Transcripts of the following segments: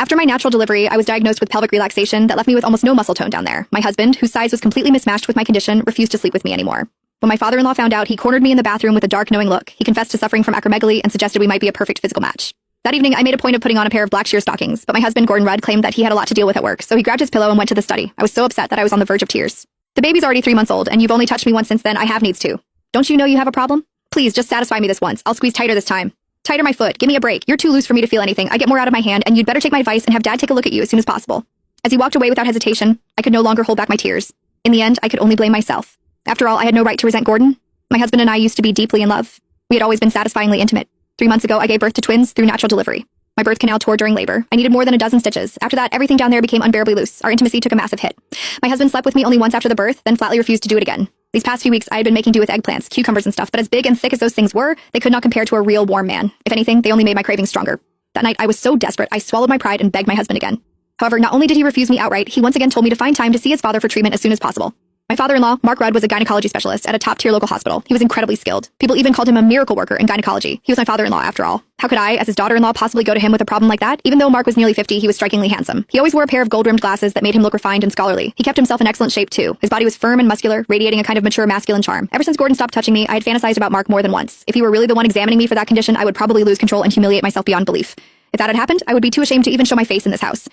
After my natural delivery, I was diagnosed with pelvic relaxation that left me with almost no muscle tone down there. My husband, whose size was completely mismatched with my condition, refused to sleep with me anymore. When my father-in-law found out, he cornered me in the bathroom with a dark, knowing look. He confessed to suffering from acromegaly and suggested we might be a perfect physical match. That evening, I made a point of putting on a pair of black sheer stockings, but my husband, Gordon Rudd, claimed that he had a lot to deal with at work, so he grabbed his pillow and went to the study. I was so upset that I was on the verge of tears. The baby's already 3 months old, and you've only touched me once since then. I have needs too. Don't you know you have a problem? Please, just satisfy me this once. I'll squeeze tighter this time. Tighter my foot. Give me a break. You're too loose for me to feel anything. I get more out of my hand, and you'd better take my advice and have Dad take a look at you as soon as possible. As he walked away without hesitation, I could no longer hold back my tears. In the end, I could only blame myself. After all, I had no right to resent Gordon. My husband and I used to be deeply in love. We had always been satisfyingly intimate. 3 months ago, I gave birth to twins through natural delivery. My birth canal tore during labor. I needed more than a dozen stitches. After that, everything down there became unbearably loose. Our intimacy took a massive hit. My husband slept with me only once after the birth, then flatly refused to do it again. These past few weeks, I had been making do with eggplants, cucumbers and stuff, but as big and thick as those things were, they could not compare to a real warm man. If anything, they only made my cravings stronger. That night, I was so desperate, I swallowed my pride and begged my husband again. However, not only did he refuse me outright, he once again told me to find time to see his father for treatment as soon as possible. My father-in-law, Mark Rudd, was a gynecology specialist at a top-tier local hospital. He was incredibly skilled. People even called him a miracle worker in gynecology. He was my father-in-law, after all. How could I, as his daughter-in-law, possibly go to him with a problem like that? Even though Mark was nearly 50, he was strikingly handsome. He always wore a pair of gold-rimmed glasses that made him look refined and scholarly. He kept himself in excellent shape, too. His body was firm and muscular, radiating a kind of mature masculine charm. Ever since Gordon stopped touching me, I had fantasized about Mark more than once. If he were really the one examining me for that condition, I would probably lose control and humiliate myself beyond belief. If that had happened, I would be too ashamed to even show my face in this house.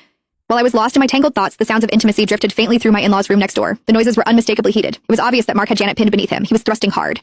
While I was lost in my tangled thoughts, the sounds of intimacy drifted faintly through my in-laws' room next door. The noises were unmistakably heated. It was obvious that Mark had Janet pinned beneath him. He was thrusting hard.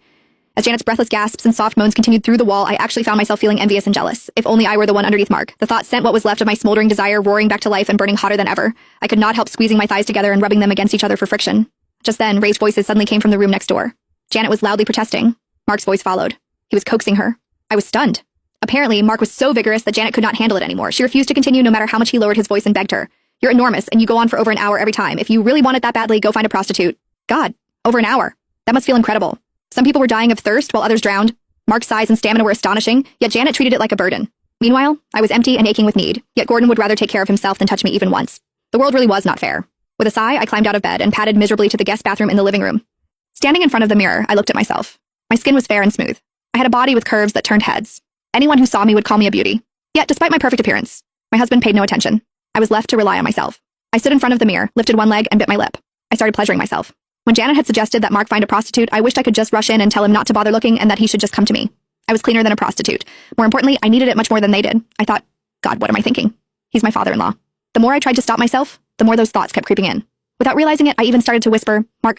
As Janet's breathless gasps and soft moans continued through the wall, I actually found myself feeling envious and jealous. If only I were the one underneath Mark. The thought sent what was left of my smoldering desire roaring back to life and burning hotter than ever. I could not help squeezing my thighs together and rubbing them against each other for friction. Just then, raised voices suddenly came from the room next door. Janet was loudly protesting. Mark's voice followed. He was coaxing her. I was stunned. Apparently, Mark was so vigorous that Janet could not handle it anymore. She refused to continue no matter how much he lowered his voice and begged her. You're enormous, and you go on for over an hour every time. If you really want it that badly, go find a prostitute. God, over an hour. That must feel incredible. Some people were dying of thirst while others drowned. Mark's size and stamina were astonishing, yet Janet treated it like a burden. Meanwhile, I was empty and aching with need, yet Gordon would rather take care of himself than touch me even once. The world really was not fair. With a sigh, I climbed out of bed and padded miserably to the guest bathroom in the living room. Standing in front of the mirror, I looked at myself. My skin was fair and smooth. I had a body with curves that turned heads. Anyone who saw me would call me a beauty. Yet, despite my perfect appearance, my husband paid no attention. I was left to rely on myself. I stood in front of the mirror, lifted one leg, and bit my lip. I started pleasuring myself. When Janet had suggested that Mark find a prostitute, I wished I could just rush in and tell him not to bother looking and that he should just come to me. I was cleaner than a prostitute. More importantly, I needed it much more than they did. I thought, God, what am I thinking? He's my father-in-law. The more I tried to stop myself, the more those thoughts kept creeping in. Without realizing it, I even started to whisper, Mark,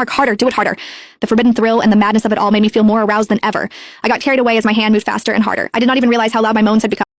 harder, do it harder. The forbidden thrill and the madness of it all made me feel more aroused than ever. I got carried away as my hand moved faster and harder. I did not even realize how loud my moans had become.